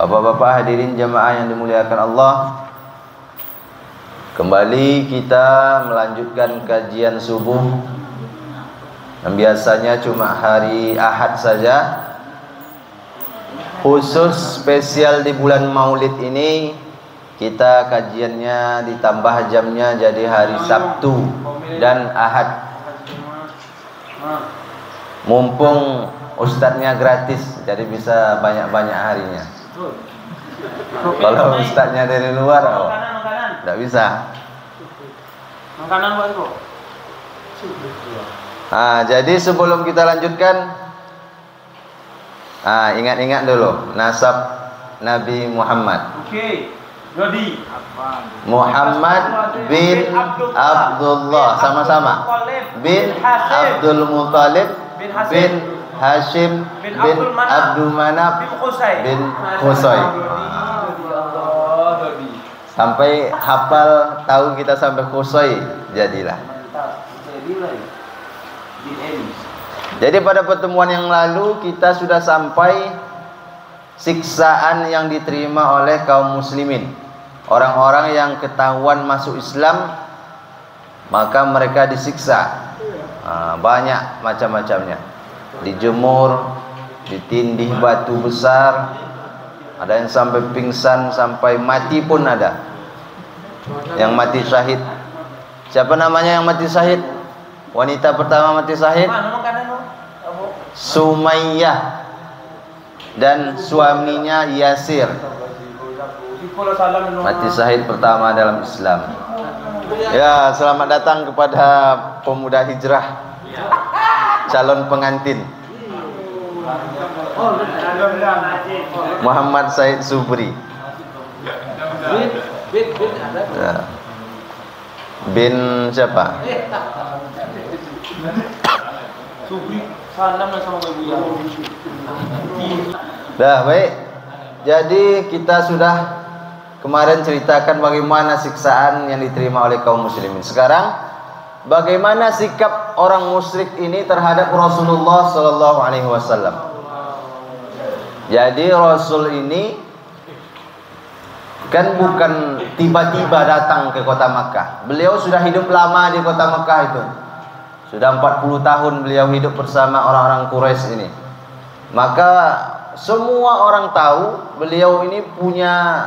Bapak-bapak hadirin jamaah yang dimuliakan Allah, kembali kita melanjutkan kajian subuh yang biasanya cuma hari Ahad saja. Khusus spesial di bulan Maulid ini kita kajiannya ditambah jamnya jadi hari Sabtu dan Ahad. Mumpung ustadznya gratis, jadi bisa banyak-banyak harinya. Kalau ustadznya dari luar, tidak bisa. Jadi sebelum kita lanjutkan, ingat-ingat dulu nasab Nabi Muhammad. Muhammad bin Abdullah, sama-sama. Bin Abdul Muttalib bin Hashim bin Abdul Manaf bin Qusay. Sampai hafal, tahu kita sampai Qusay, jadilah. Jadi pada pertemuan yang lalu kita sudah sampai siksaan yang diterima oleh kaum muslimin. Orang-orang yang ketahuan masuk Islam, maka mereka disiksa. Banyak macam-macamnya. Dijemur, ditindih batu besar, ada yang sampai pingsan, sampai mati pun ada. Yang mati syahid. Siapa namanya yang mati syahid? Wanita pertama mati syahid Sumayyah dan suaminya Yasir. Mati syahid pertama dalam Islam. Ya, selamat datang kepada pemuda hijrah, calon pengantin Muhammad Said Subri. Ya. Bin siapa? Dah baik. Jadi kita sudah kemarin ceritakan bagaimana siksaan yang diterima oleh kaum muslimin. Sekarang bagaimana sikap orang musyrik ini terhadap Rasulullah sallallahu alaihi wasallam. Jadi Rasul ini kan bukan tiba-tiba datang ke kota Makkah. Beliau sudah hidup lama di kota Makkah itu. Sudah 40 tahun beliau hidup bersama orang-orang Quraisy ini. Maka semua orang tahu beliau ini punya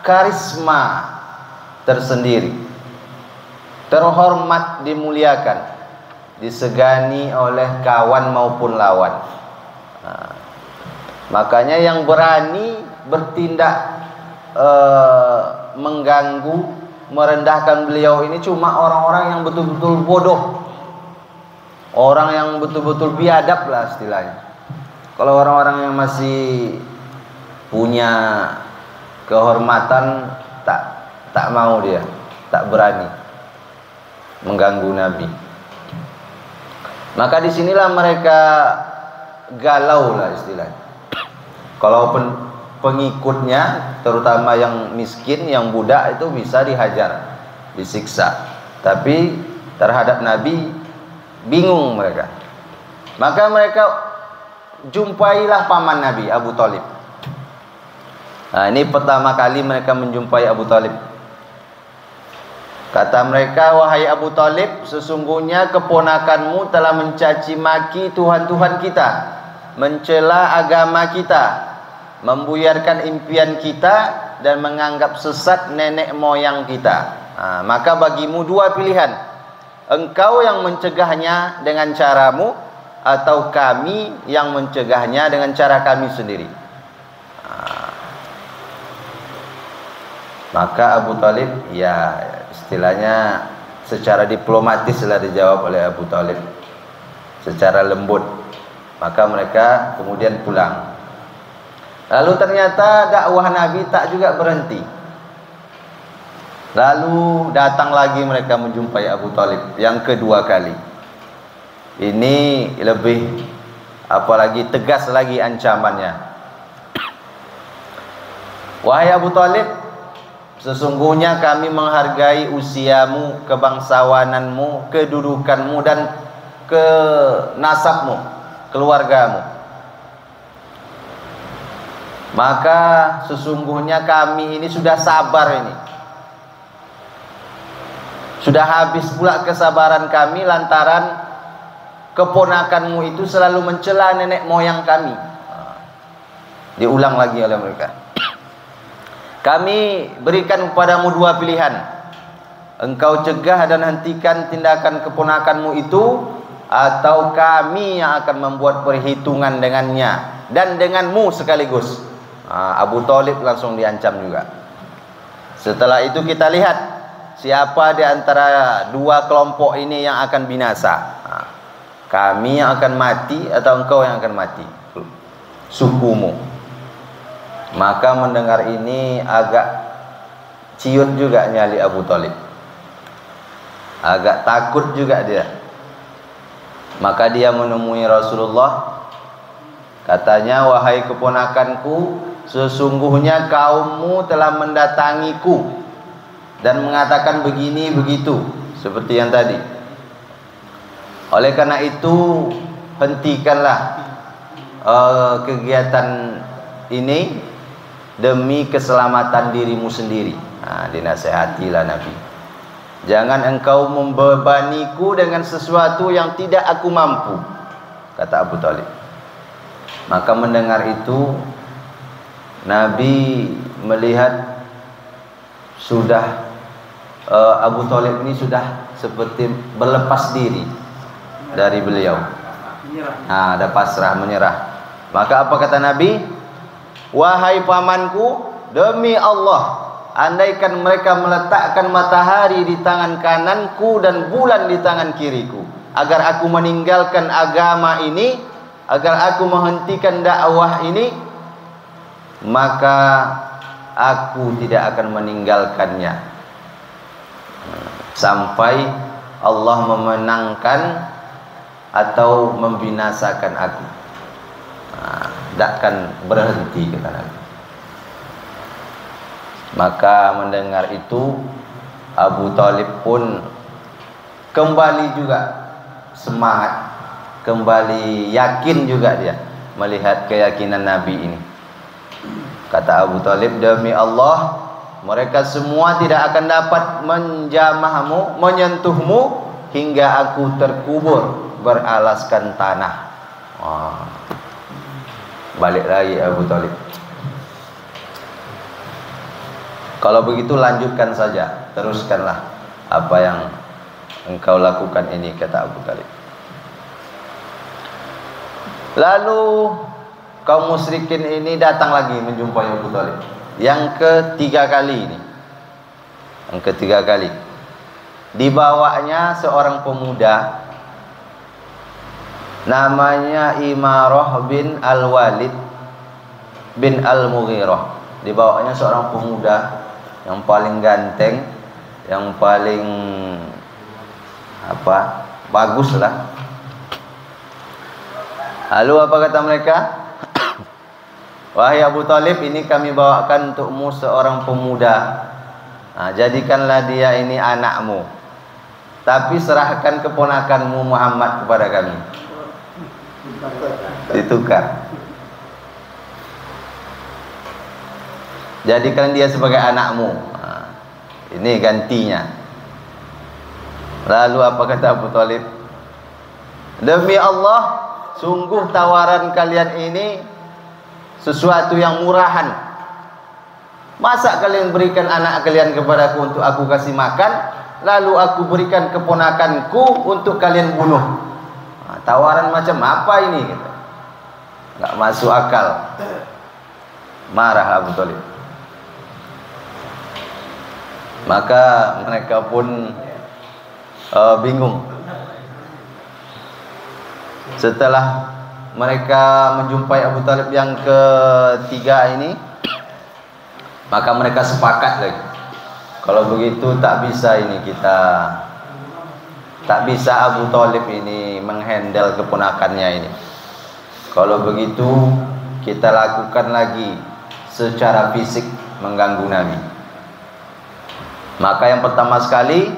karisma tersendiri. Terhormat, dimuliakan, disegani oleh kawan maupun lawan. Makanya yang berani bertindak mengganggu, merendahkan beliau ini cuma orang-orang yang betul-betul bodoh, orang yang betul-betul biadab lah istilahnya. Kalau orang-orang yang masih punya kehormatan, tak mau dia, tak berani mengganggu Nabi. Maka disinilah mereka galau lah istilahnya. Kalau pengikutnya, terutama yang miskin, yang budak itu bisa dihajar, disiksa. Tapi terhadap Nabi bingung mereka. Maka mereka jumpailah paman Nabi, Abu Thalib. Ini pertama kali mereka menjumpai Abu Thalib. Kata mereka, wahai Abu Thalib, sesungguhnya keponakanmu telah mencaci maki Tuhan-Tuhan kita, mencela agama kita, membuyarkan impian kita, dan menganggap sesat nenek moyang kita. Maka bagimu dua pilihan. Engkau yang mencegahnya dengan caramu, atau kami yang mencegahnya dengan cara kami sendiri. Maka Abu Thalib, ya istilahnya secara diplomatis lah dijawab oleh Abu Thalib, secara lembut. Maka mereka kemudian pulang. Lalu ternyata dakwah Nabi tak juga berhenti. Lalu datang lagi mereka menjumpai Abu Thalib yang kedua kali. Ini lebih apalagi tegas lagi ancamannya. Wahai Abu Thalib, sesungguhnya kami menghargai usiamu, kebangsawananmu, kedudukanmu, dan nasabmu, keluargamu. Maka sesungguhnya kami ini sudah sabar ini. Sudah habis pula kesabaran kami lantaran keponakanmu itu selalu mencela nenek moyang kami. Diulang lagi oleh mereka. Kami berikan kepadamu dua pilihan. Engkau cegah dan hentikan tindakan keponakanmu itu, atau kami yang akan membuat perhitungan dengannya dan denganmu sekaligus. Abu Thalib langsung diancam juga. Setelah itu kita lihat siapa di antara dua kelompok ini yang akan binasa. Kami yang akan mati atau engkau yang akan mati, sukumu. Maka mendengar ini agak ciut juga nyali Abu Thalib. Agak takut juga dia. Maka dia menemui Rasulullah. Katanya, wahai keponakanku, sesungguhnya kaummu telah mendatangiku dan mengatakan begini begitu, seperti yang tadi. Oleh karena itu, hentikanlah kegiatan ini demi keselamatan dirimu sendiri. Dinasehatilah Nabi. Jangan engkau membebaniku dengan sesuatu yang tidak aku mampu, kata Abu Thalib. Maka mendengar itu, Nabi melihat sudah Abu Thalib ini sudah seperti berlepas diri dari beliau. Ada pasrah, menyerah. Maka apa kata Nabi? Wahai pamanku, demi Allah, andaikan mereka meletakkan matahari di tangan kananku dan bulan di tangan kiriku, agar aku meninggalkan agama ini, agar aku menghentikan dakwah ini, maka aku tidak akan meninggalkannya sampai Allah memenangkan atau membinasakan aku. Takkan berhenti, kata Nabi. Maka mendengar itu, Abu Thalib pun kembali juga semangat, kembali yakin juga dia melihat keyakinan Nabi ini. Kata Abu Thalib, demi Allah, mereka semua tidak akan dapat menjamahmu, menyentuhmu hingga aku terkubur beralaskan tanah. Balik lagi Abu Thalib. Kalau begitu lanjutkan saja, teruskanlah apa yang engkau lakukan ini, kata Abu Thalib. Lalu kaum musyrikin ini datang lagi menjumpai Abu Thalib. Yang ketiga kali ini. Yang ketiga kali. Dibawanya seorang pemuda namanya Imarah bin Al-Walid bin Al-Mughirah. Dibawanya seorang pemuda yang paling ganteng, yang paling bagus lah. Lalu apa kata mereka? Wahai Abu Thalib, ini kami bawakan untukmu seorang pemuda. Jadikanlah dia ini anakmu, tapi serahkan keponakanmu Muhammad kepada kami. Ditukar. Jadikan dia sebagai anakmu. Ini gantinya. Lalu apa kata Abu Thalib? Demi Allah, sungguh tawaran kalian ini sesuatu yang murahan. Masa kalian berikan anak kalian kepadaku untuk aku kasih makan, lalu aku berikan keponakanku untuk kalian bunuh? Tawaran macam apa ini? Enggak masuk akal. Marah Abu Thalib. Maka mereka pun bingung. Setelah mereka menjumpai Abu Thalib yang ketiga ini, maka mereka sepakat lagi. Kalau begitu tak bisa ini kita, tak bisa Abu Thalib ini menghandle keponakannya ini. Kalau begitu kita lakukan lagi secara fisik mengganggu Nabi. Maka yang pertama sekali,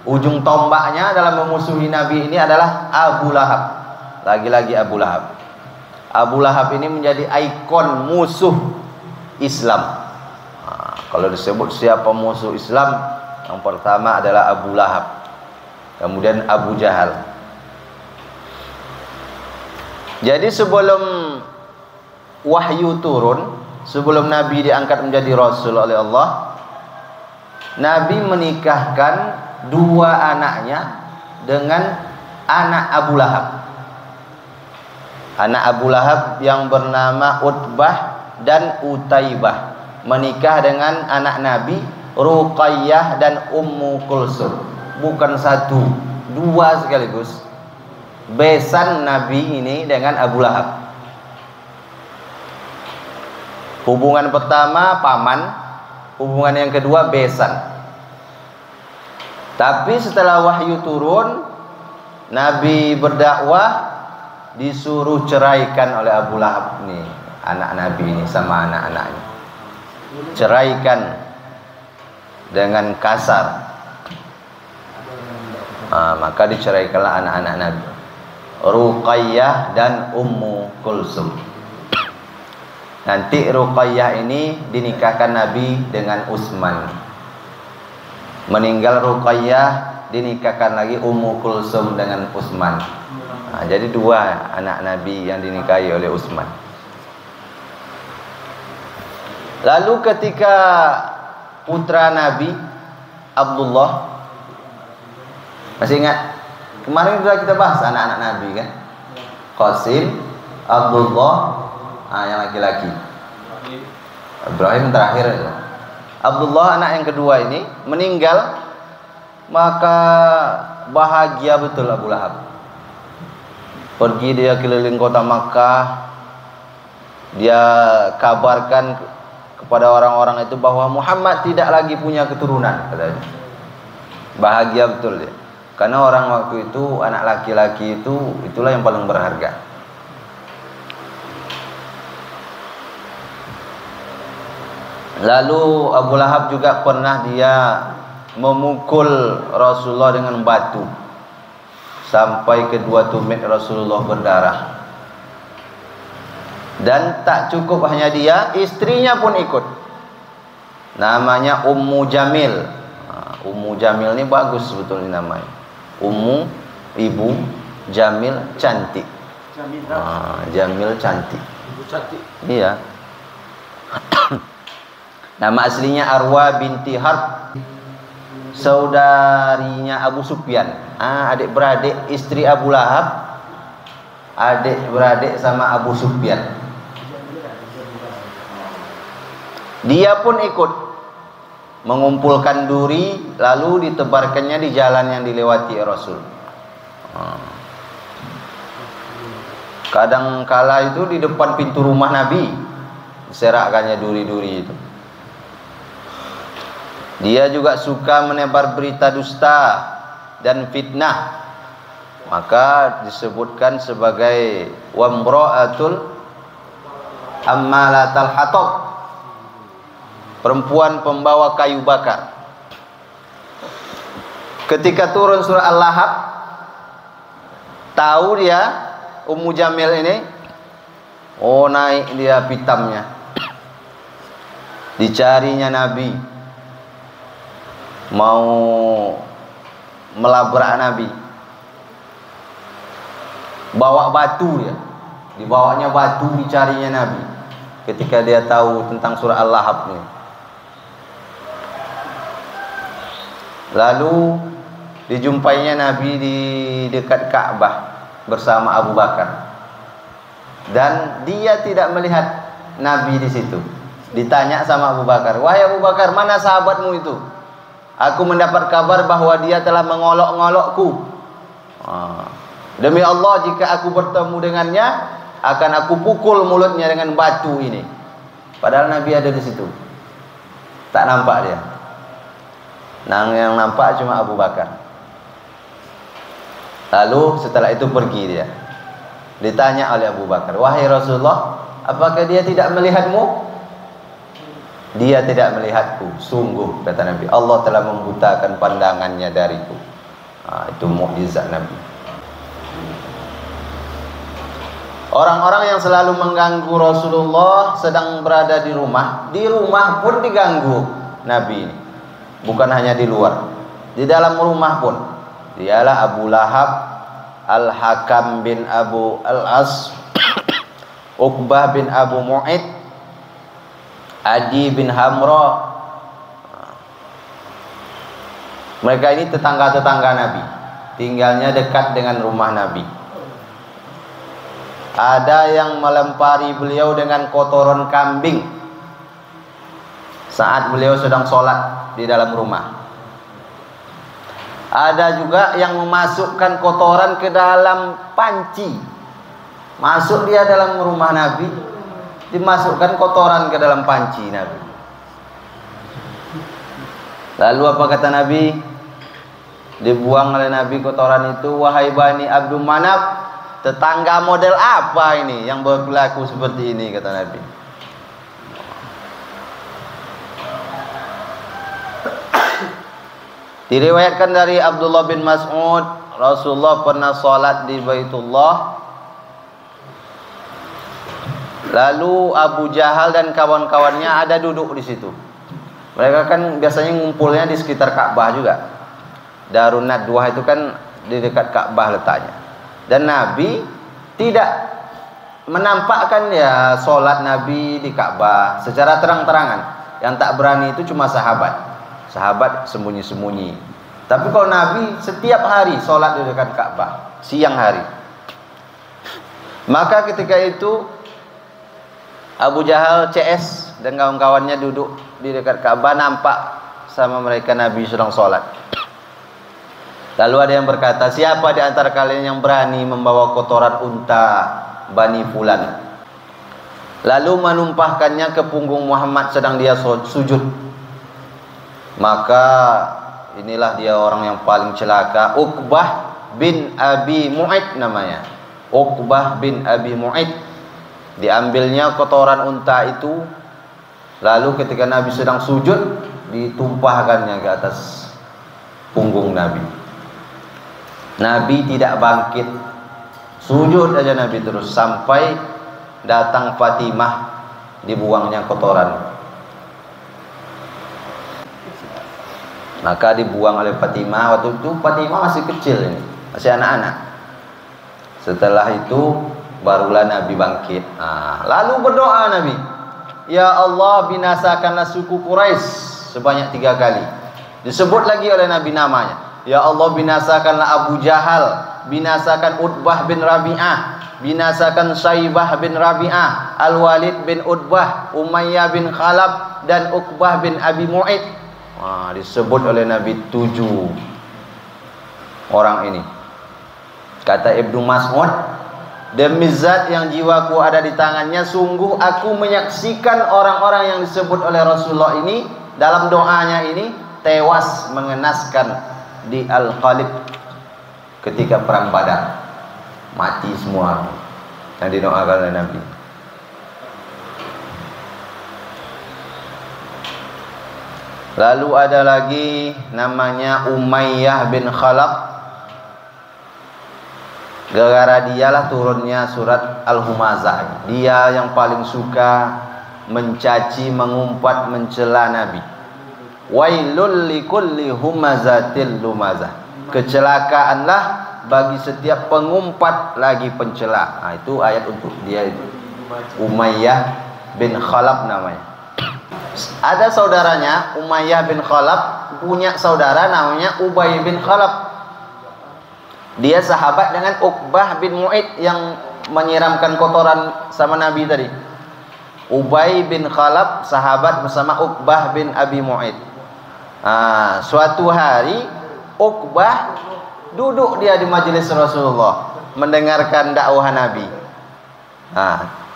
ujung tombaknya dalam memusuhi Nabi ini adalah Abu Lahab. Lagi-lagi Abu Lahab. Abu Lahab ini menjadi ikon musuh Islam. Kalau disebut siapa musuh Islam, yang pertama adalah Abu Lahab, kemudian Abu Jahal. Jadi sebelum wahyu turun, sebelum Nabi diangkat menjadi Rasul oleh Allah, Nabi menikahkan dua anaknya dengan anak Abu Lahab. Anak Abu Lahab yang bernama Utbah dan Utaibah menikah dengan anak Nabi Ruqayyah dan Ummu Kulsum. Bukan satu, dua sekaligus. Besan Nabi ini dengan Abu Lahab. Hubungan pertama paman, hubungan yang kedua besan. Tapi setelah wahyu turun, Nabi berdakwah, disuruh ceraikan oleh Abu Lahab nih, anak Nabi ini sama anak-anaknya. Ceraikan dengan kasar. Maka diceraikanlah anak-anak Nabi, Ruqayyah dan Ummu Kulsum. Nanti Ruqayyah ini dinikahkan Nabi dengan Utsman. Meninggal Ruqayyah, dinikahkan lagi Ummu Kulsum dengan Utsman. Jadi dua anak Nabi yang dinikahi oleh Utsman. Lalu ketika putra Nabi Abdullah, masih ingat? Kemarin sudah kita bahas anak-anak Nabi kan? Qasim, Abdullah, yang laki-laki. Ibrahim terakhir itu. Abdullah anak yang kedua ini meninggal, maka bahagia betul Abu Lahab. Pergi dia keliling kota Makkah, dia kabarkan kepada orang-orang itu bahwa Muhammad tidak lagi punya keturunan, katanya. Bahagia betul dia. Karena orang waktu itu anak laki-laki itulah yang paling berharga. Lalu Abu Lahab juga pernah dia memukul Rasulullah dengan batu sampai kedua tumit Rasulullah berdarah. Dan tak cukup hanya dia, istrinya pun ikut. Namanya Ummu Jamil. Ummu Jamil ini bagus sebetulnya namanya. Ummu, ibu, Jamil cantik. Jamil cantik. Ibu cantik. Iya. Nama aslinya Arwa binti Harb, saudarinya Abu Sufyan. Adik-beradik istri Abu Lahab, adik-beradik sama Abu Sufyan. Dia pun ikut mengumpulkan duri, lalu ditebarkannya di jalan yang dilewati Rasul. Kadang kala itu di depan pintu rumah Nabi diserakkannya duri-duri itu. Dia juga suka menebar berita dusta dan fitnah, maka disebutkan sebagai wamra'atul ammalatal hatab, perempuan pembawa kayu bakar. Ketika turun surah Al-Lahab, tahu dia Ummu Jamil ini, naik dia pitamnya, dicarinya Nabi, mau melabrak Nabi, bawa batu dia, dibawanya batu, dicarinya Nabi. Ketika dia tahu tentang surah Al-Lahab ini, lalu dijumpainya Nabi di dekat Ka'bah bersama Abu Bakar, dan dia tidak melihat Nabi di situ. Ditanya sama Abu Bakar, "Wahai Abu Bakar, mana sahabatmu itu? Aku mendapat kabar bahwa dia telah mengolok-ngolokku. Demi Allah, jika aku bertemu dengannya, akan aku pukul mulutnya dengan batu ini." Padahal Nabi ada di situ. Tak nampak dia. Yang nampak cuma Abu Bakar. Lalu setelah itu pergi dia. Ditanya oleh Abu Bakar, "Wahai Rasulullah, apakah dia tidak melihatmu?" "Dia tidak melihatku. Sungguh," kata Nabi, "Allah telah membutakan pandangannya dariku." Itu mukjizat Nabi. Orang-orang yang selalu mengganggu Rasulullah sedang berada di rumah pun diganggu Nabi ini. Bukan hanya di luar, di dalam rumah pun. Dialah Abu Lahab, Al-Hakam bin Abu Al-As, Uqbah bin Abu Mu'id, Adi bin Hamra. Mereka ini tetangga-tetangga Nabi, tinggalnya dekat dengan rumah Nabi. Ada yang melempari beliau dengan kotoran kambing saat beliau sedang sholat di dalam rumah. Ada juga yang memasukkan kotoran ke dalam panci. Masuk dia dalam rumah Nabi, dimasukkan kotoran ke dalam panci Nabi. Lalu apa kata Nabi? Dibuang oleh Nabi kotoran itu. Wahai Bani Abdul Manaf, tetangga model apa ini yang berlaku seperti ini, kata Nabi. Diriwayatkan dari Abdullah bin Mas'ud, Rasulullah pernah sholat di Baitullah. Lalu Abu Jahal dan kawan-kawannya ada duduk di situ. Mereka kan biasanya ngumpulnya di sekitar Ka'bah juga. Darun Nadwah itu kan di dekat Ka'bah letaknya. Dan Nabi tidak menampakkan ya sholat Nabi di Ka'bah secara terang-terangan. Yang tak berani itu cuma sahabat. Sahabat sembunyi-sembunyi. Tapi kalau Nabi setiap hari sholat di dekat Ka'bah, siang hari. Maka ketika itu Abu Jahal CS dan kawan-kawannya duduk di dekat Ka'bah, nampak sama mereka Nabi sedang sholat. Lalu ada yang berkata, siapa di antara kalian yang berani membawa kotoran unta Bani Fulan, lalu menumpahkannya ke punggung Muhammad sedang dia sujud? Maka inilah dia orang yang paling celaka. Uqbah bin Abi Mu'id namanya. Uqbah bin Abi Mu'id. Diambilnya kotoran unta itu, lalu ketika Nabi sedang sujud, ditumpahkannya ke atas punggung Nabi. Nabi tidak bangkit, sujud aja Nabi terus sampai datang Fatimah, dibuangnya kotoran. Maka dibuang oleh Fatimah. Waktu itu Fatimah masih kecil ini, masih anak-anak. Setelah itu barulah Nabi bangkit. Lalu berdoa Nabi, ya Allah, binasakanlah suku Quraisy sebanyak 3 kali. Disebut lagi oleh Nabi namanya. Ya Allah, binasakanlah Abu Jahal, binasakan Utbah bin Rabi'ah, binasakan Syaibah bin Rabi'ah, Al-Walid bin Utbah, Umayyah bin Khalaf, dan Uqbah bin Abi Mu'id. Disebut oleh Nabi 7 orang ini. Kata Ibnu Mas'ud, demi zat yang jiwaku ada di tangannya, sungguh aku menyaksikan orang-orang yang disebut oleh Rasulullah ini dalam doanya ini tewas mengenaskan di Al-Qalib ketika perang Badar. Mati semua yang didoakan oleh Nabi. Lalu ada lagi namanya Umayyah bin Khalaf. Gara-gara dialah turunnya surat Al-Humazah. Dia yang paling suka mencaci, mengumpat, mencela Nabi. Wailul likulli humazatil lumazah. Kecelakaanlah bagi setiap pengumpat lagi pencela. Itu ayat untuk dia itu. Umayyah bin Khalaf namanya. Ada saudaranya Umayyah bin Khalaf, punya saudara namanya Ubay bin Khalaf. Dia sahabat dengan Uqbah bin Mu'id yang menyiramkan kotoran sama Nabi tadi. Ubay bin Khalaf sahabat bersama Uqbah bin Abi Mu'id. Suatu hari Uqbah duduk dia di majelis Rasulullah mendengarkan dakwah Nabi.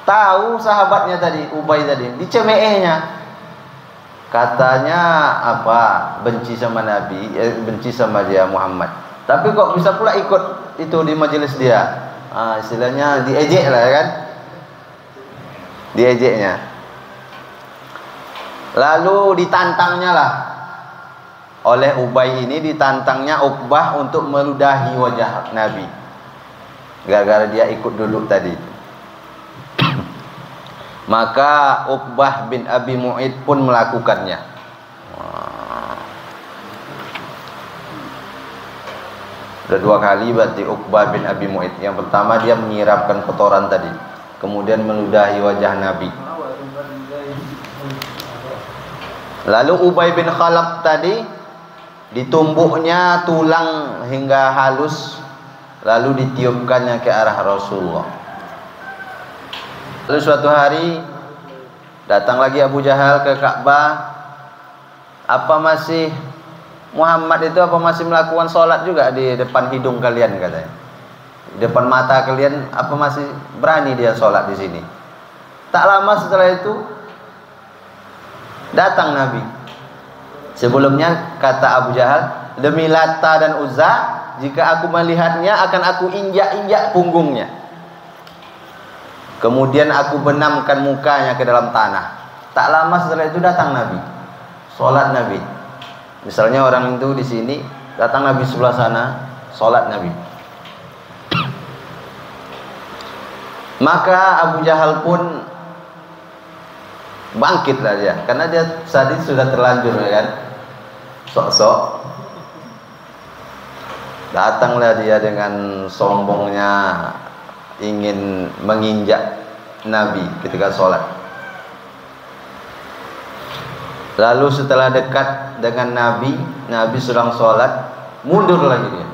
Tahu sahabatnya tadi, Ubay tadi, dicemehnya. Katanya apa? Benci sama Nabi, benci sama dia Muhammad. Tapi kok bisa pula ikut itu di majelis dia? Istilahnya diejek lah kan? Diejeknya. Lalu ditantangnya lah. Oleh Ubay ini ditantangnya Uqbah untuk meludahi wajah Nabi. Gara-gara dia ikut dulu tadi. Maka Uqbah bin Abi Mu'id pun melakukannya. Sudah 2 kali berarti Uqbah bin Abi Mu'id. Yang pertama dia menyiramkan kotoran tadi, kemudian meludahi wajah Nabi. Lalu Ubay bin Khalaf tadi ditumbuknya tulang hingga halus, lalu ditiupkannya ke arah Rasulullah. Lalu suatu hari datang lagi Abu Jahal ke Ka'bah. Apa masih Muhammad itu apa masih melakukan sholat juga di depan hidung kalian, katanya, di depan mata kalian, apa masih berani dia sholat di sini? Tak lama setelah itu datang Nabi. Sebelumnya kata Abu Jahal, demi Lata dan Uzza, jika aku melihatnya akan aku injak-injak punggungnya. Kemudian aku benamkan mukanya ke dalam tanah. Tak lama setelah itu datang Nabi, sholat Nabi. Misalnya orang itu di sini, datang Nabi sebelah sana, sholat Nabi. Maka Abu Jahal pun bangkitlah dia, karena dia tadi sudah terlanjur, kan, sok-sok. Datanglah dia dengan sombongnya, ingin menginjak Nabi ketika sholat. Lalu setelah dekat dengan Nabi, Nabi sedang sholat, mundur lagi dia,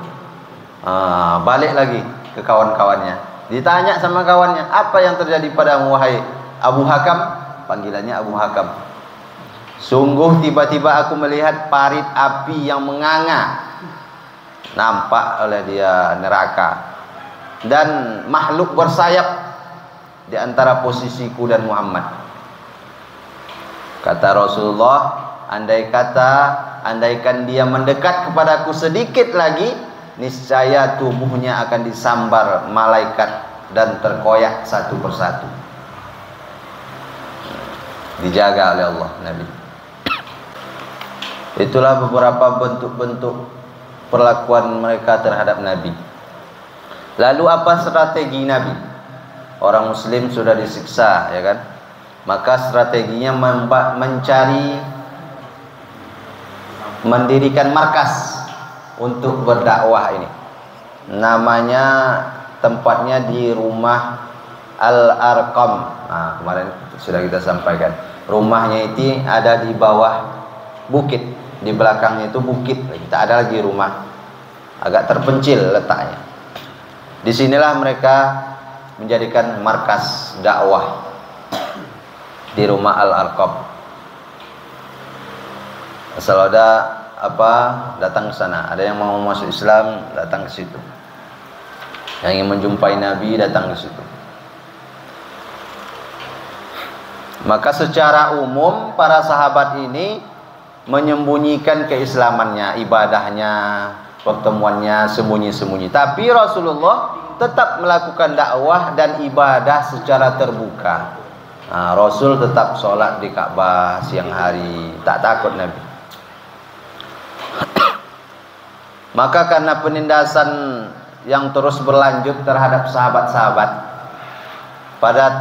balik lagi ke kawan-kawannya. Ditanya sama kawannya, apa yang terjadi padamu wahai Abu Hakam? Panggilannya Abu Hakam. Sungguh tiba-tiba aku melihat parit api yang menganga, nampak oleh dia neraka, dan makhluk bersayap di antara posisiku dan Muhammad. Kata Rasulullah, andaikan dia mendekat kepadaku sedikit lagi, niscaya tubuhnya akan disambar malaikat dan terkoyak satu persatu. Dijaga oleh Allah Nabi. Itulah beberapa bentuk-bentuk perlakuan mereka terhadap Nabi. Lalu apa strategi Nabi? Orang muslim sudah disiksa, ya kan? Maka strateginya mendirikan markas untuk berdakwah ini. Namanya, tempatnya di rumah Al-Arqam. Nah, kemarin sudah kita sampaikan. Rumahnya itu ada di bawah bukit, di belakangnya itu bukit. Tak ada lagi rumah, agak terpencil letaknya. Disinilah mereka menjadikan markas dakwah, di rumah Al-Arqam. Asal ada apa, datang ke sana. Ada yang mau masuk Islam, datang ke situ. Yang ingin menjumpai Nabi, datang ke situ. Maka secara umum para sahabat ini menyembunyikan keislamannya, ibadahnya, pertemuannya sembunyi-sembunyi. Tapi Rasulullah tetap melakukan dakwah dan ibadah secara terbuka. Nah, Rasul tetap sholat di Ka'bah siang hari, tak takut Nabi. Maka karena penindasan yang terus berlanjut terhadap sahabat-sahabat, pada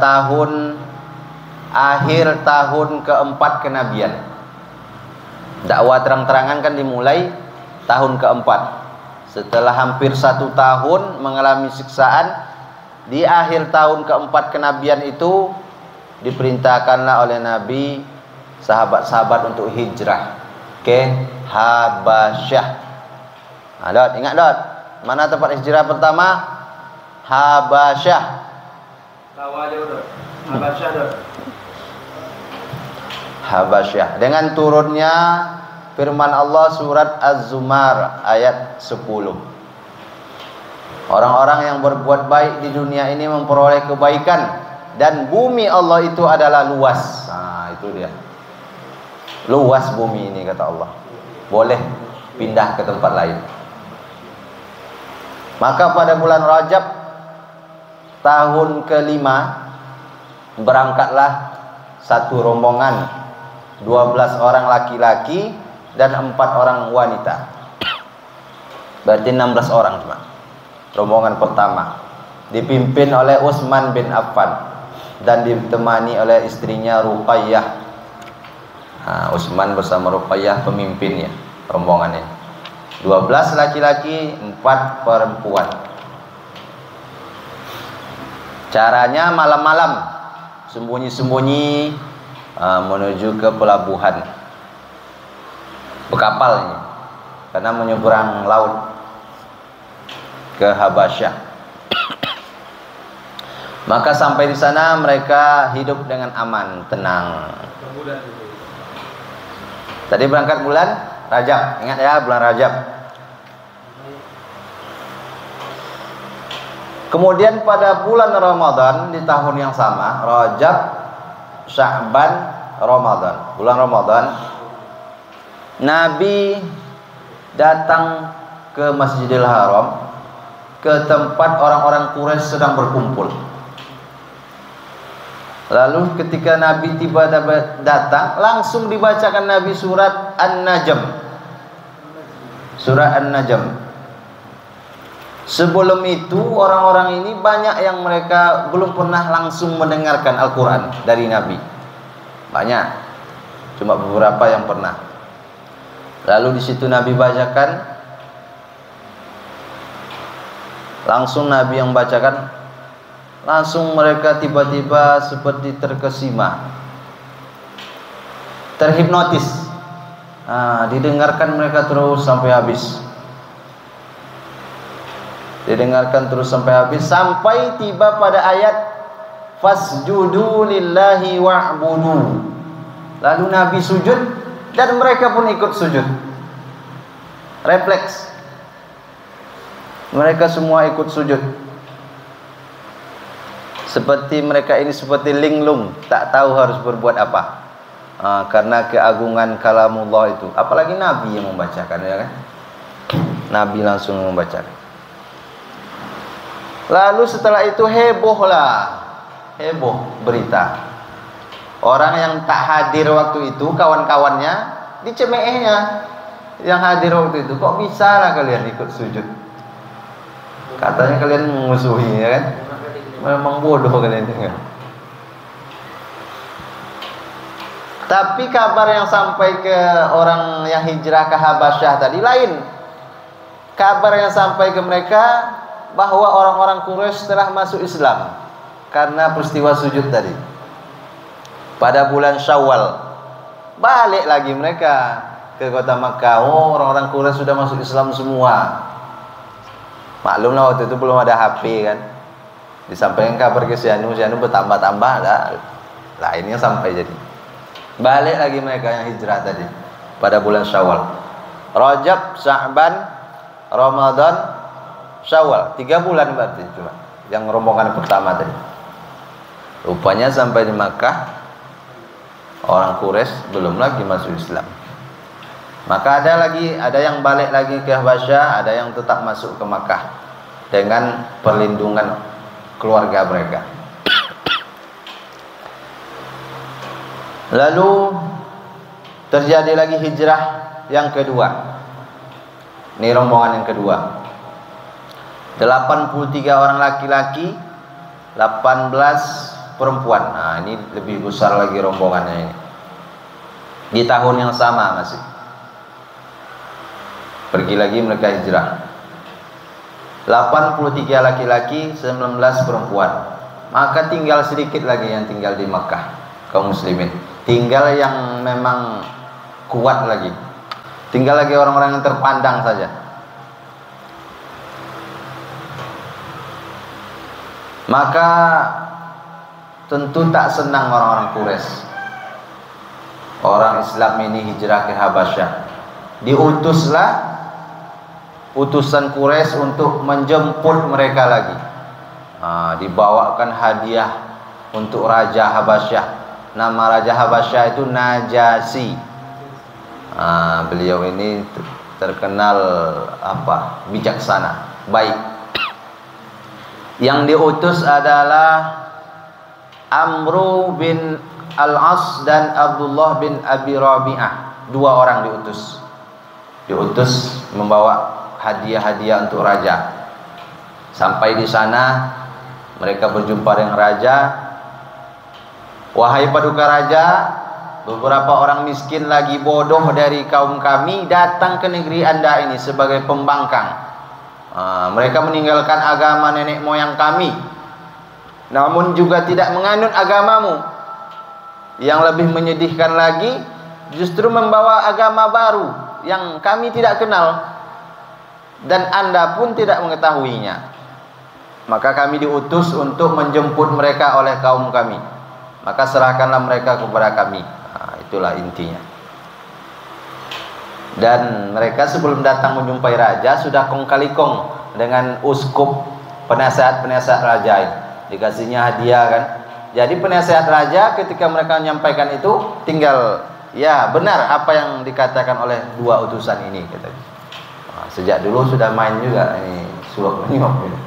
akhir tahun keempat kenabian, dakwah terang-terangan kan dimulai tahun keempat. Setelah hampir 1 tahun mengalami siksaan, di akhir tahun keempat kenabian itu diperintahkanlah oleh Nabi sahabat-sahabat untuk hijrah ke Habasyah. Nah, Dot, ingat Dot, mana tempat hijrah pertama? Habasyah. Tahu aja udah. Habasyah Dot. Habasyah. Dengan turunnya firman Allah surat Az-Zumar ayat 10. Orang-orang yang berbuat baik di dunia ini memperoleh kebaikan, dan bumi Allah itu adalah luas. Nah, itu dia. Luas bumi ini, kata Allah. Boleh pindah ke tempat lain. Maka pada bulan Rajab tahun ke-5 berangkatlah satu rombongan, 12 orang laki-laki dan 4 orang wanita. Berarti 16 orang cuma. Rombongan pertama dipimpin oleh Utsman bin Affan. dan ditemani oleh istrinya Ruqayyah. Utsman bersama Ruqayyah pemimpinnya, rombongannya. 12 laki-laki, 4 perempuan. Caranya malam-malam sembunyi-sembunyi menuju ke pelabuhan berkapalnya, karena menyeberang laut ke Habasyah. Maka sampai di sana mereka hidup dengan aman, tenang. Tadi berangkat bulan Rajab, ingat ya, bulan Rajab. Kemudian pada bulan Ramadan di tahun yang sama, Rajab, Sya'ban, Ramadan, bulan Ramadan, Nabi datang ke Masjidil Haram, ke tempat orang-orang Quraisy sedang berkumpul. Lalu ketika Nabi tiba datang, langsung dibacakan Nabi surat An-Najm. Surat An-Najm. Sebelum itu orang-orang ini banyak yang mereka belum pernah langsung mendengarkan Al-Quran dari Nabi. Banyak, cuma beberapa yang pernah. Lalu di situ Nabi bacakan, langsung Nabi yang bacakan, langsung mereka tiba-tiba seperti terkesima, terhipnotis. Didengarkan mereka terus sampai habis. Didengarkan terus sampai habis, sampai tiba pada ayat fasjudu lillahi wa'budu. Lalu Nabi sujud dan mereka pun ikut sujud. Refleks, mereka semua ikut sujud. Seperti mereka ini seperti linglung, tak tahu harus berbuat apa. Karena keagungan kalamullah itu. Apalagi Nabi yang membacakan, ya kan? Nabi langsung membacakan. Lalu setelah itu heboh berita. Orang yang tak hadir waktu itu, kawan-kawannya dicemehnya. Yang hadir waktu itu, kok bisa lah kalian ikut sujud? Katanya kalian memusuhi, ya kan? Memang bodoh kalian ini. Tapi kabar yang sampai ke orang yang hijrah ke Habasyah tadi lain. Kabar yang sampai ke mereka bahwa orang-orang Quraisy telah masuk Islam karena peristiwa sujud tadi. Pada bulan Syawal balik lagi mereka ke kota Makkah. Orang-orang Quraisy sudah masuk Islam semua. Maklumlah waktu itu belum ada HP kan. Disampaikan kabar ke Sianu bertambah-tambah lah. Lainnya sampai jadi. Balik lagi mereka yang hijrah tadi pada bulan Syawal. Rajab, Sya'ban, Ramadan, Syawal, 3 bulan berarti cuma yang rombongan pertama tadi. Rupanya sampai di Makkah orang Quraisy belum lagi masuk Islam. Maka ada yang balik lagi ke Habasyah, ada yang tetap masuk ke Makkah dengan perlindungan keluarga mereka. Lalu terjadi lagi hijrah yang kedua. Ini rombongan yang kedua. 83 orang laki-laki, 18 perempuan. Nah, ini lebih besar lagi rombongannya ini. Di tahun yang sama masih. Pergi lagi mereka hijrah. 83 laki-laki, 19 perempuan. Maka tinggal sedikit lagi yang tinggal di Makkah, kaum muslimin. Tinggal yang memang kuat lagi. Tinggal lagi orang-orang yang terpandang saja. Maka tentu tak senang orang-orang Quraisy. Orang Islam ini hijrah ke Habasyah. Diutuslah utusan Quraisy untuk menjemput mereka lagi. Dibawakan hadiah untuk Raja Habasyah. Nama Raja Habasyah itu Najasyi. Beliau ini terkenal bijaksana, baik. Yang diutus adalah Amru bin Al-As dan Abdullah bin Abi Rabi'ah. 2 orang diutus. Diutus membawa hadiah-hadiah untuk raja. Sampai di sana mereka berjumpa dengan raja. Wahai paduka raja, beberapa orang miskin lagi bodoh dari kaum kami datang ke negeri anda ini sebagai pembangkang. Mereka meninggalkan agama nenek moyang kami, namun juga tidak menganut agamamu. Yang lebih menyedihkan lagi, justru membawa agama baru yang kami tidak kenal dan anda pun tidak mengetahuinya. Maka kami diutus untuk menjemput mereka oleh kaum kami. Maka serahkanlah mereka kepada kami. Itulah intinya. Dan mereka sebelum datang menjumpai raja sudah kong kali kong dengan uskup, penasehat-penasehat raja ini. Dikasihnya hadiah kan. Jadi penasehat raja ketika mereka menyampaikan itu tinggal ya benar apa yang dikatakan oleh dua utusan ini katanya. Sejak dulu sudah main juga ini suluk menyuap ini.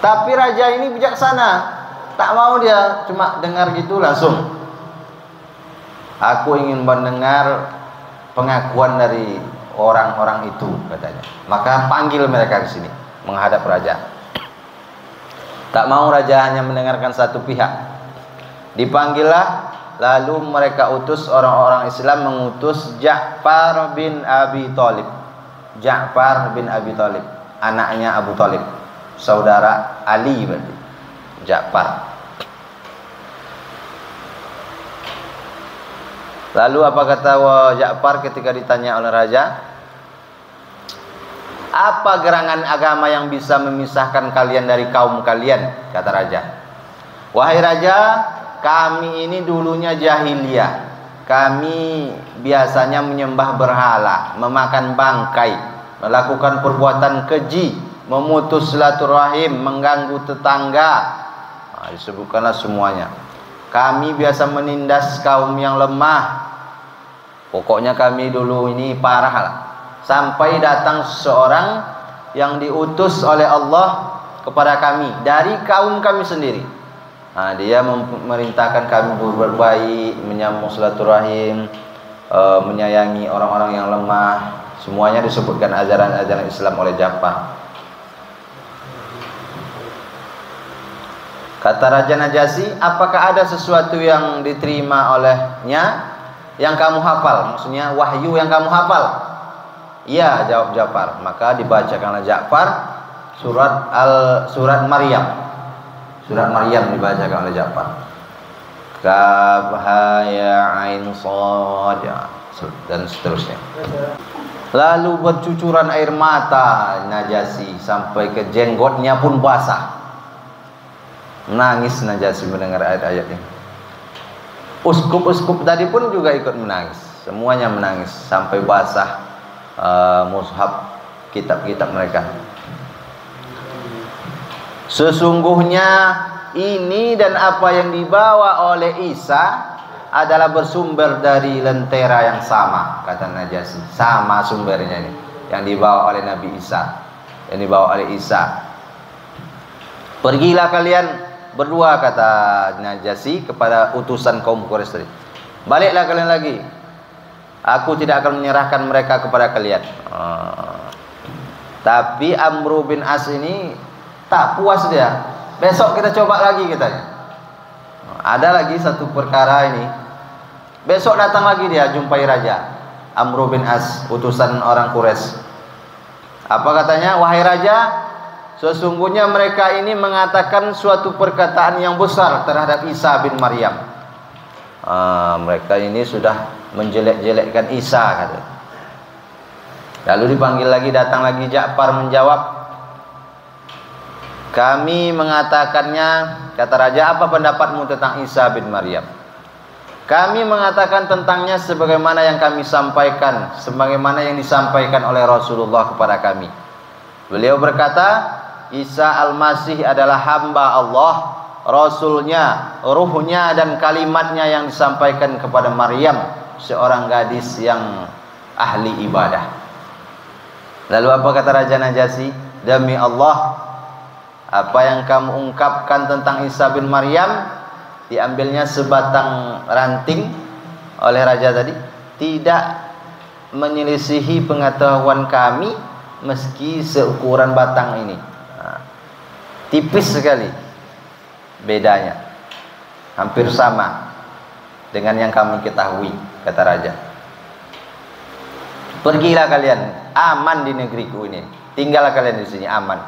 Tapi raja ini bijaksana, tak mau dia cuma dengar gitu langsung. Aku ingin mendengar pengakuan dari orang-orang itu katanya. Maka panggil mereka ke sini menghadap raja. Tak mau raja hanya mendengarkan satu pihak. Dipanggillah, lalu mereka utus orang-orang Islam mengutus Ja'far bin Abi Thalib. Ja'far bin Abi Thalib, anaknya Abu Thalib, saudara Ali berarti. Ja'far. Lalu apa kata Ja'far ketika ditanya oleh raja? Apa gerangan agama yang bisa memisahkan kalian dari kaum kalian? Kata raja. Wahai raja, kami ini dulunya jahiliyah. Kami biasanya menyembah berhala, memakan bangkai, melakukan perbuatan keji, memutus silaturahim, mengganggu tetangga. Disebutkanlah semuanya. Kami biasa menindas kaum yang lemah. Pokoknya kami dulu ini parah lah. Sampai datang seseorang yang diutus oleh Allah kepada kami dari kaum kami sendiri. Dia memerintahkan kami berbuat baik, menyambung silaturahim, menyayangi orang-orang yang lemah. Semuanya disebutkan ajaran-ajaran Islam oleh Ja'far. Kata Raja Najasyi, apakah ada sesuatu yang diterima olehnya yang kamu hafal? Maksudnya wahyu yang kamu hafal? Iya, jawab Ja'far. Maka dibacakanlah Ja'far surat Maryam. Surat Maryam dibacakan oleh Ja'far. Kaf ha ya ain shad dan seterusnya. Lalu bercucuran air mata Najasyi sampai ke jenggotnya pun basah. Menangis Najasyi mendengar ayat-ayat ini. Uskup-uskup tadi pun juga ikut menangis. Semuanya menangis sampai basah mushaf, kitab-kitab mereka. Sesungguhnya ini dan apa yang dibawa oleh Isa adalah bersumber dari lentera yang sama, kata Najasyi. Sama sumbernya ini yang dibawa oleh Nabi Isa, yang dibawa oleh Isa. Pergilah kalian berdua, kata Najasyi kepada utusan kaum Quraisy tadi. Baliklah kalian lagi. Aku tidak akan menyerahkan mereka kepada kalian. Tapi Amr bin As ini tak puas dia. Besok kita coba lagi katanya. Ada lagi satu perkara ini. Besok datang lagi dia jumpai raja. Amr bin As, utusan orang Quraisy. Apa katanya? Wahai raja, sesungguhnya mereka ini mengatakan suatu perkataan yang besar terhadap Isa bin Maryam. Mereka ini sudah menjelek-jelekkan Isa, kata. Lalu dipanggil lagi, datang lagi Ja'far menjawab, kami mengatakannya, kata raja, apa pendapatmu tentang Isa bin Maryam? Kami mengatakan tentangnya sebagaimana yang kami sampaikan, sebagaimana yang disampaikan oleh Rasulullah kepada kami. Beliau berkata, Isa al-Masih adalah hamba Allah, Rasulnya, ruhnya dan kalimatnya yang disampaikan kepada Maryam, seorang gadis yang ahli ibadah. Lalu apa kata Raja Najasyi? Demi Allah, apa yang kamu ungkapkan tentang Isa bin Maryam, diambilnya sebatang ranting oleh raja tadi, tidak menyelisihi pengetahuan kami meski seukuran batang ini. Tipis sekali bedanya. hampir sama dengan yang kami ketahui, kata raja. Pergilah kalian, aman di negeriku ini. Tinggallah kalian di sini, aman.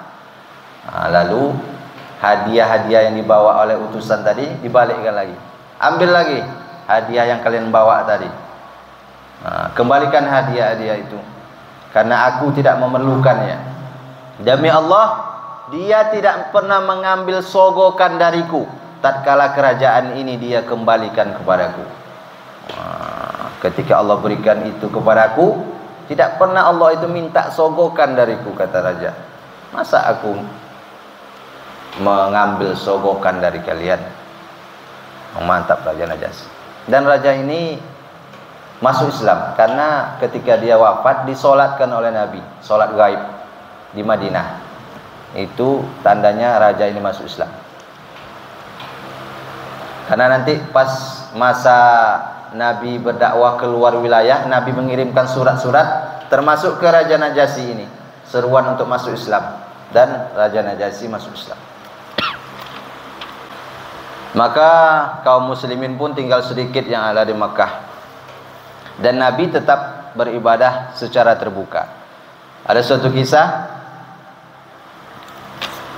Lalu hadiah-hadiah yang dibawa oleh utusan tadi dibalikkan lagi. Ambil lagi hadiah yang kalian bawa tadi. Kembalikan hadiah-hadiah itu, karena aku tidak memerlukannya. Demi Allah, dia tidak pernah mengambil sogokan dariku. Tatkala kerajaan ini dia kembalikan kepadaku. Ketika Allah berikan itu kepadaku, tidak pernah Allah itu minta sogokan dariku, kata raja. Masa aku mengambil sogokan dari kalian? Mantap Raja Najasyi. Dan raja ini masuk Islam karena ketika dia wafat disolatkan oleh Nabi, solat gaib di Madinah. Itu tandanya raja ini masuk Islam. Karena nanti pas masa Nabi berdakwah keluar wilayah, Nabi mengirimkan surat-surat termasuk ke Raja Najasyi ini, seruan untuk masuk Islam, dan Raja Najasyi masuk Islam. Maka kaum muslimin pun tinggal sedikit yang ada di Makkah, dan Nabi tetap beribadah secara terbuka. Ada suatu kisah,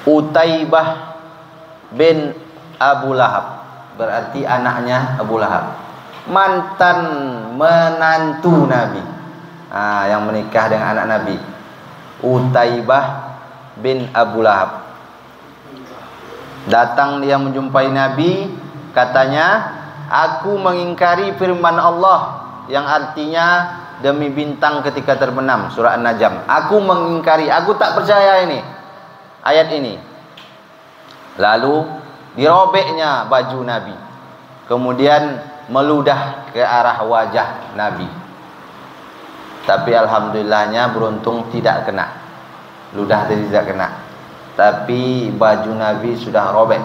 Utaibah bin Abu Lahab, berarti anaknya Abu Lahab, mantan menantu Nabi, yang menikah dengan anak Nabi, Utaibah bin Abu Lahab. Datang dia menjumpai Nabi, katanya, aku mengingkari firman Allah yang artinya demi bintang ketika terbenam, surah An-Najm. Aku mengingkari, aku tak percaya ini ayat ini. Lalu dirobeknya baju Nabi, kemudian meludah ke arah wajah Nabi. Tapi alhamdulillahnya beruntung tidak kena, ludah tidak kena, tapi baju Nabi sudah robek.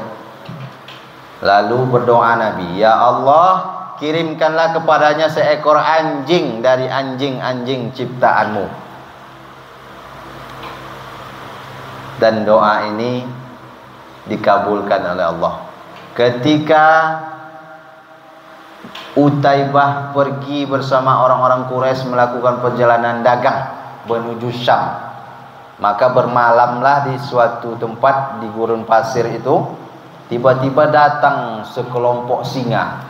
Lalu berdoa Nabi, ya Allah, kirimkanlah kepadanya seekor anjing dari anjing-anjing ciptaanmu. Dan doa ini dikabulkan oleh Allah. Ketika Utaibah pergi bersama orang-orang Quraisy melakukan perjalanan dagang menuju Syam, maka bermalamlah di suatu tempat di gurun pasir itu. Tiba-tiba datang sekelompok singa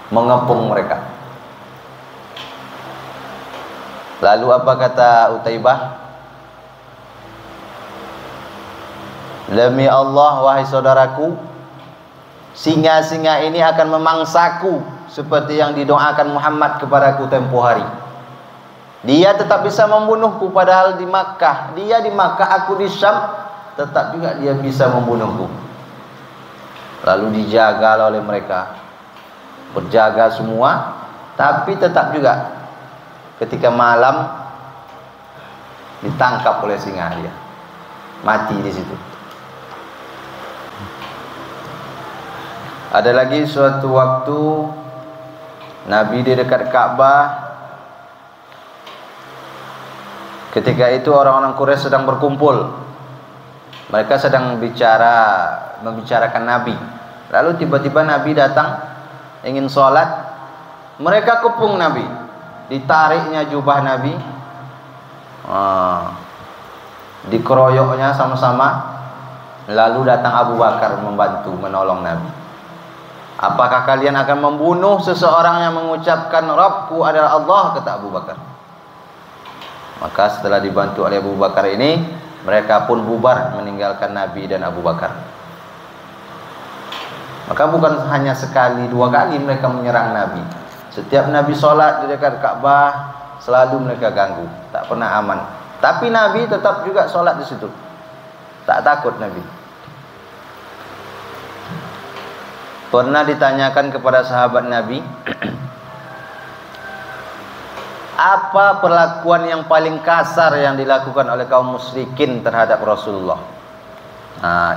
mengepung mereka. Lalu apa kata Utaibah? Demi Allah, wahai saudaraku, singa-singa ini akan memangsaku seperti yang didoakan Muhammad kepadaku tempo hari. Dia tetap bisa membunuhku, padahal di Makkah, dia di Makkah, aku di Syam, tetap juga dia bisa membunuhku. Lalu dijaga oleh mereka, berjaga semua, tapi tetap juga ketika malam ditangkap oleh singa, dia mati di situ. Ada lagi suatu waktu Nabi di dekat Ka'bah. Ketika itu orang-orang Quraisy sedang berkumpul. Mereka sedang membicarakan Nabi. Lalu tiba-tiba Nabi datang ingin sholat. Mereka kepung Nabi, ditariknya jubah Nabi, dikeroyoknya sama-sama. Lalu datang Abu Bakar membantu menolong Nabi. Apakah kalian akan membunuh seseorang yang mengucapkan Rabbku adalah Allah, kata Abu Bakar. Maka setelah dibantu oleh Abu Bakar ini, mereka pun bubar meninggalkan Nabi dan Abu Bakar. Maka bukan hanya sekali dua kali mereka menyerang Nabi. Setiap Nabi sholat di dekat Ka'bah, selalu mereka ganggu, tak pernah aman. Tapi Nabi tetap juga sholat di situ, tak takut Nabi. Pernah ditanyakan kepada sahabat Nabi, apa perlakuan yang paling kasar yang dilakukan oleh kaum musyrikin terhadap Rasulullah?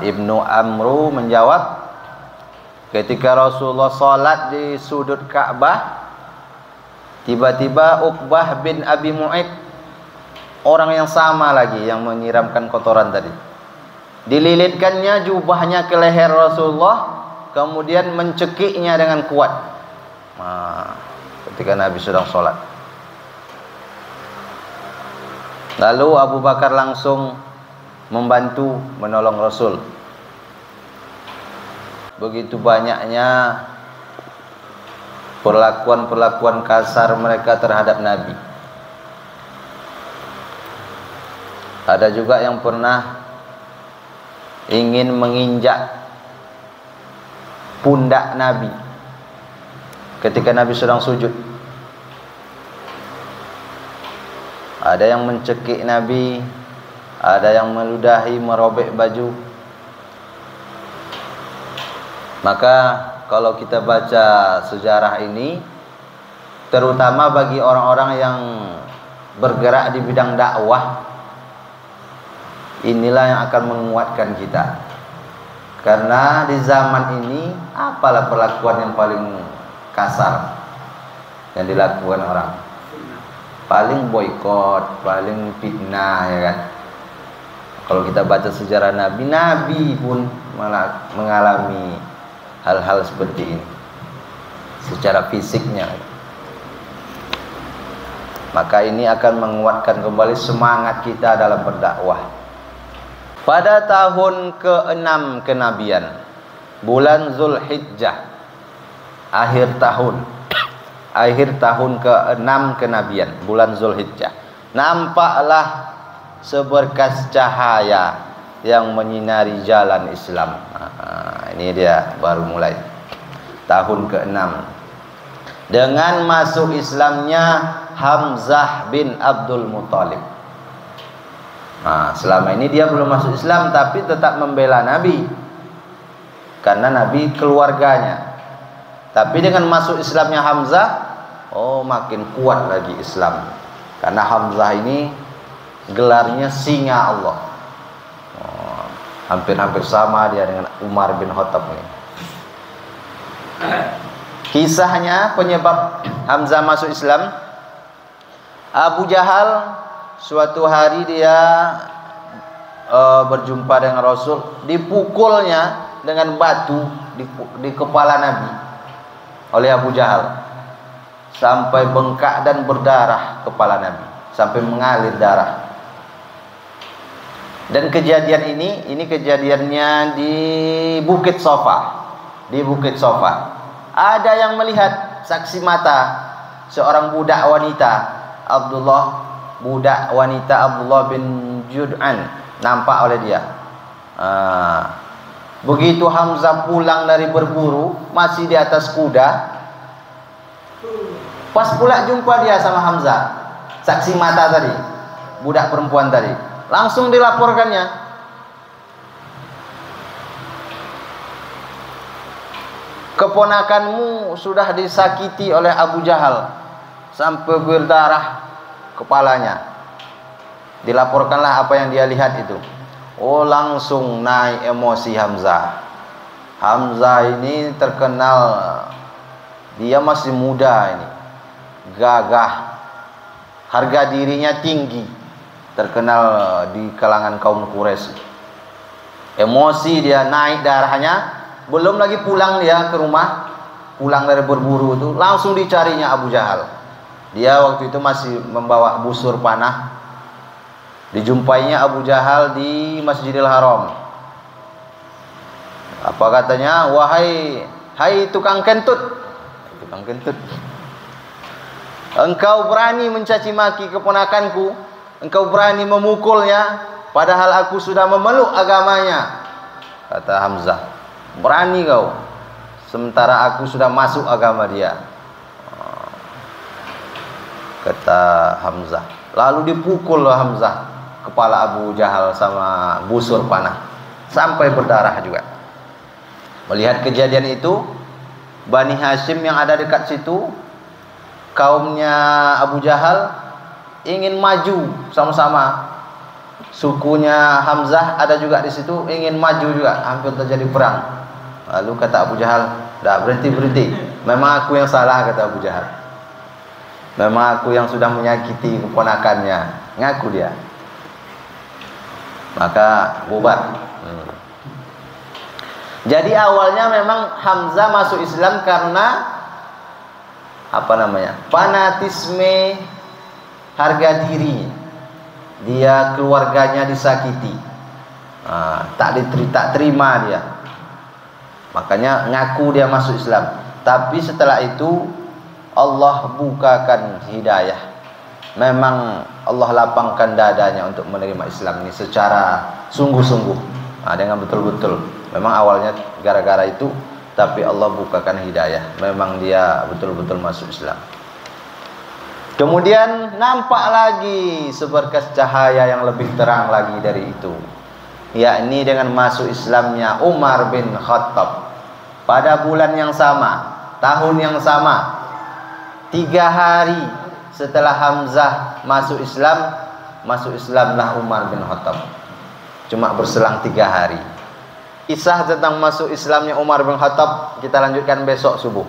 Ibnu Amru menjawab, ketika Rasulullah sholat di sudut Ka'bah, tiba-tiba Uqbah bin Abi Mu'ayt, orang yang sama lagi yang menyiramkan kotoran tadi, dililitkannya jubahnya ke leher Rasulullah, kemudian mencekiknya dengan kuat. Ketika Nabi sedang sholat, lalu Abu Bakar langsung membantu menolong Rasul. Begitu banyaknya perlakuan-perlakuan kasar mereka terhadap Nabi. Ada juga yang pernah ingin menginjak pundak Nabi ketika Nabi sedang sujud. Ada yang mencekik Nabi, ada yang meludahi, merobek baju. Maka kalau kita baca sejarah ini, terutama bagi orang-orang yang bergerak di bidang dakwah, inilah yang akan menguatkan kita. Karena di zaman ini, apalah perlakuan yang paling kasar yang dilakukan orang? Paling boikot, paling fitnah, ya kan? Kalau kita baca sejarah Nabi, Nabi pun malah mengalami hal-hal seperti ini secara fisiknya. Maka ini akan menguatkan kembali semangat kita dalam berdakwah. Pada tahun ke-6 kenabian, bulan Zulhijjah, akhir tahun ke-6 kenabian, bulan Zulhijjah, nampaklah seberkas cahaya yang menyinari jalan Islam. Ini dia baru mulai tahun ke-6 dengan masuk Islamnya Hamzah bin Abdul Muthalib. Selama ini dia belum masuk Islam, tapi tetap membela Nabi karena Nabi keluarganya. Tapi dengan masuk Islamnya Hamzah, makin kuat lagi Islam, karena Hamzah ini gelarnya singa Allah. Hampir-hampir sama dia dengan Umar bin Khattab ini. Kisahnya, penyebab Hamzah masuk Islam, Abu Jahal suatu hari dia berjumpa dengan Rasul, dipukulnya dengan batu di kepala Nabi oleh Abu Jahal sampai bengkak dan berdarah kepala Nabi, sampai mengalir darah. Dan kejadian ini kejadiannya di Bukit Sofa. Di Bukit Sofa ada yang melihat, saksi mata, seorang budak wanita Abdullah bin Jud'an, nampak oleh dia. Begitu Hamzah pulang dari berburu, masih di atas kuda, pas pula jumpa dia sama Hamzah, saksi mata tadi, budak perempuan tadi. Langsung dilaporkannya. Keponakanmu sudah disakiti oleh Abu Jahal sampai berdarah kepalanya. Dilaporkanlah apa yang dia lihat itu. Langsung naik emosi Hamzah. Hamzah ini terkenal, dia masih muda ini, gagah, harga dirinya tinggi, terkenal di kalangan kaum Quraisy. Emosi dia, naik darahnya. Belum lagi pulang dia ke rumah, pulang dari berburu itu, langsung dicarinya Abu Jahal. Dia waktu itu masih membawa busur panah. Dijumpainya Abu Jahal di Masjidil Haram. Apa katanya? Hai tukang kentut. Tukang kentut, engkau berani mencaci maki keponakanku, engkau berani memukulnya, padahal aku sudah memeluk agamanya. Kata Hamzah, berani kau, sementara aku sudah masuk agama dia. Kata Hamzah. Lalu dipukul Hamzah kepala Abu Jahal sama busur panah sampai berdarah juga. Melihat kejadian itu, Bani Hashim yang ada dekat situ, kaumnya Abu Jahal, ingin maju sama-sama. Sukunya Hamzah ada juga di situ, ingin maju juga, hampir terjadi perang. Lalu kata Abu Jahal, dah berhenti. Memang aku yang salah, kata Abu Jahal. Memang aku yang sudah menyakiti keponakannya, ngaku dia. Maka bubar. Jadi awalnya memang Hamzah masuk Islam karena apa namanya? Fanatisme harga diri. Dia keluarganya disakiti. Tak terima dia. Makanya ngaku dia masuk Islam. Tapi setelah itu Allah bukakan hidayah. Memang Allah lapangkan dadanya untuk menerima Islam ini secara sungguh-sungguh. Dengan betul-betul. Memang awalnya gara-gara itu, tapi Allah bukakan hidayah. Memang dia betul-betul masuk Islam. Kemudian nampak lagi seberkas cahaya yang lebih terang lagi dari itu, yakni dengan masuk Islamnya Umar bin Khattab pada bulan yang sama, tahun yang sama, 3 hari setelah Hamzah masuk Islamlah Umar bin Khattab. Cuma berselang 3 hari. Kisah tentang masuk Islamnya Umar bin Khattab kita lanjutkan besok subuh.